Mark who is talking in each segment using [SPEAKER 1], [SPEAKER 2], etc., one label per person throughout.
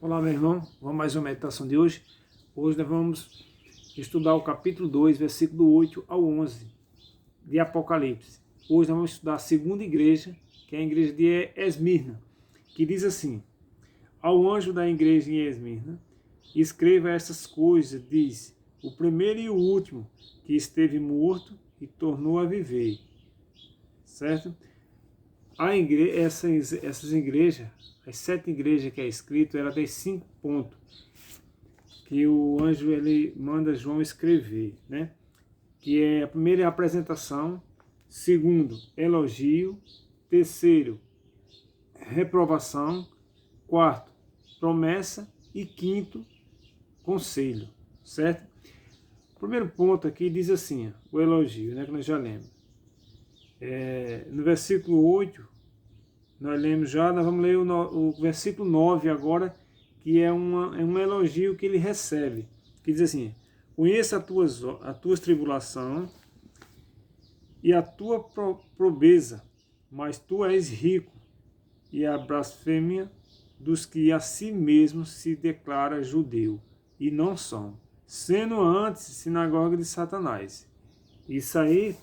[SPEAKER 1] Olá, meu irmão. Vamos mais uma meditação de hoje. Hoje nós vamos estudar o capítulo 2, versículo 8 ao 11 de Apocalipse. Hoje nós vamos estudar a segunda igreja, que é a igreja de Esmirna, que diz assim: ao anjo da igreja em Esmirna, escreva essas coisas, diz, o primeiro e o último, que esteve morto e tornou a viver. Certo? Essas igrejas, as 7 igrejas que é escrito, ela tem 5 pontos que o anjo ele manda João escrever, né? Que é a primeira é a apresentação, segundo, elogio, terceiro, reprovação, quarto, promessa e quinto, conselho, certo? O primeiro ponto aqui diz assim, o elogio, né, que nós já lemos. No versículo 8, nós lemos já, nós vamos ler o versículo 9 agora, que é um elogio que ele recebe, que diz assim: conheça a tua tribulação e a tua pobreza, mas tu és rico, e a blasfêmia dos que a si mesmos se declara judeu, e não são, sendo antes sinagoga de Satanás. Isso aí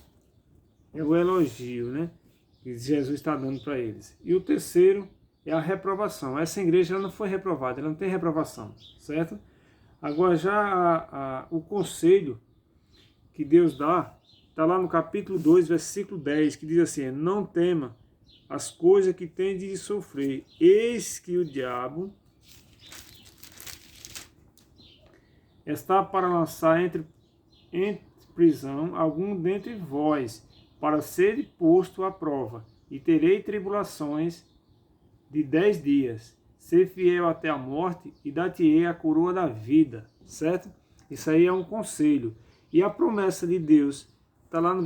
[SPEAKER 1] é o elogio, né, que Jesus está dando para eles. E o terceiro é a reprovação. Essa igreja ela não foi reprovada, ela não tem reprovação, certo? Agora já o conselho que Deus dá, está lá no capítulo 2, versículo 10, que diz assim: não tema as coisas que tem de sofrer, eis que o diabo está para lançar entre prisão algum dentre vós, para ser posto à prova, e terei tribulações de 10 dias. Ser fiel até a morte, e dar-te-ei a coroa da vida. Certo? Isso aí é um conselho. E a promessa de Deus está lá no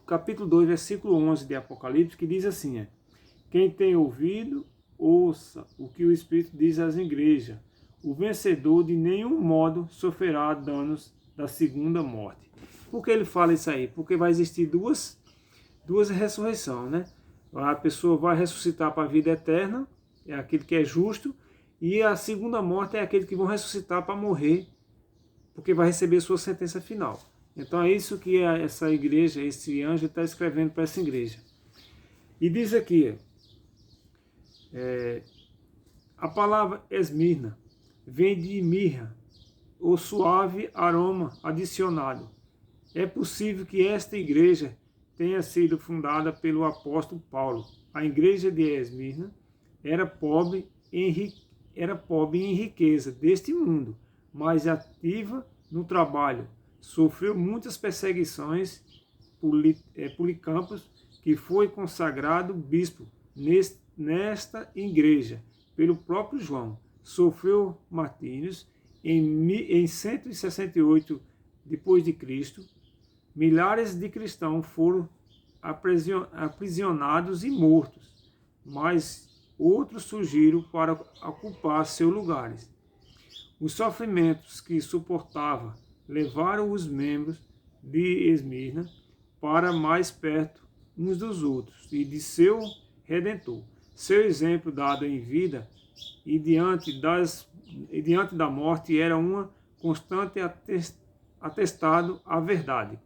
[SPEAKER 1] capítulo 2, versículo 11 de Apocalipse, que diz assim: quem tem ouvido, ouça o que o Espírito diz às igrejas. O vencedor de nenhum modo sofrerá danos da segunda morte. Por que ele fala isso aí? Porque vai existir duas ressurreições, né? A pessoa vai ressuscitar para a vida eterna, é aquele que é justo, e a segunda morte é aquele que vão ressuscitar para morrer, porque vai receber sua sentença final. Então é isso que essa igreja, esse anjo está escrevendo para essa igreja. E diz aqui, a palavra Esmirna vem de mirra, o suave aroma adicionado. É possível que esta igreja tenha sido fundada pelo apóstolo Paulo. A igreja de Esmirna era pobre em riqueza deste mundo, mas ativa no trabalho. Sofreu muitas perseguições. Policampos, que foi consagrado bispo nesta igreja pelo próprio João, sofreu martírios em 168 depois de Cristo. Milhares de cristãos foram aprisionados e mortos, mas outros surgiram para ocupar seus lugares. Os sofrimentos que suportava levaram os membros de Esmirna para mais perto uns dos outros e de seu Redentor. Seu exemplo dado em vida e diante da morte era uma constante atestado à verdade.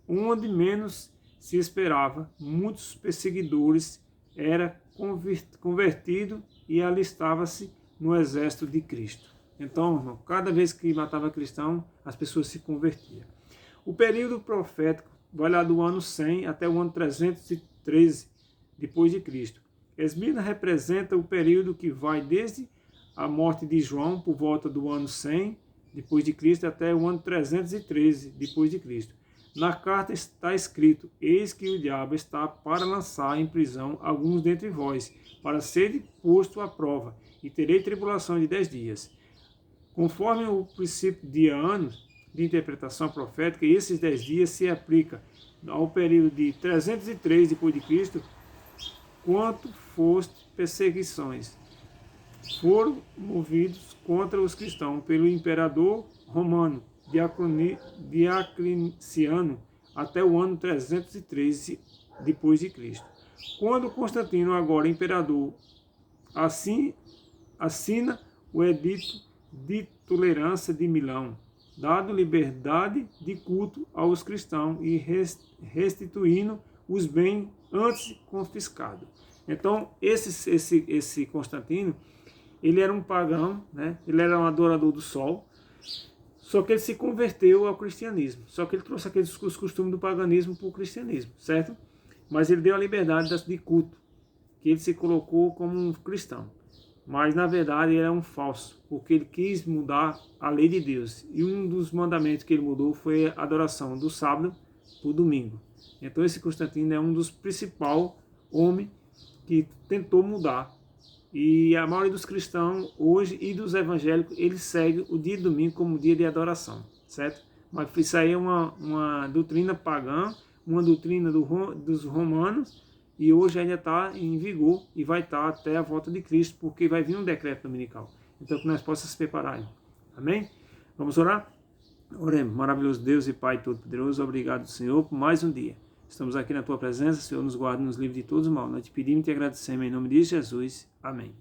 [SPEAKER 1] Onde menos se esperava, muitos perseguidores era convertido e alistava-se no exército de Cristo. Então, irmão, cada vez que matava cristão, as pessoas se convertiam. O período profético vai lá do ano 100 até o ano 313 depois de Cristo. Esmirna representa o período que vai desde a morte de João por volta do ano 100 depois de Cristo até o ano 313 depois de Cristo. Na carta está escrito: eis que o diabo está para lançar em prisão alguns dentre vós, para ser posto à prova, e terei tribulação de 10 dias. Conforme o princípio de anos de interpretação profética, esses 10 dias se aplica ao período de 303 depois de Cristo, quanto foste perseguições foram movidos contra os cristãos pelo imperador romano Diocleciano até o ano 313 depois de Cristo. Quando Constantino, agora imperador, assina o Edito de Tolerância de Milão, dando liberdade de culto aos cristãos e restituindo os bens antes confiscados. Então, esse Constantino, ele era um pagão, né? Ele era um adorador do sol, só que ele se converteu ao cristianismo. Só que ele trouxe aqueles costumes do paganismo para o cristianismo, certo? Mas ele deu a liberdade de culto, que ele se colocou como um cristão. Mas, na verdade, ele é um falso, porque ele quis mudar a lei de Deus. E um dos mandamentos que ele mudou foi a adoração do sábado para o domingo. Então, esse Constantino é um dos principais homens que tentou mudar. E a maioria dos cristãos hoje e dos evangélicos, eles seguem o dia de domingo como dia de adoração, certo? Mas isso aí é uma doutrina pagã, uma doutrina dos romanos, e hoje ainda está em vigor e vai estar até a volta de Cristo, porque vai vir um decreto dominical. Então que nós possamos se preparar. Amém? Vamos orar? Oremos. Maravilhoso Deus e Pai Todo-Poderoso, obrigado, Senhor, por mais um dia. Estamos aqui na Tua presença, Senhor, nos guarda, nos livre de todos os mal. Nós te pedimos e te agradecemos em nome de Jesus. Amém.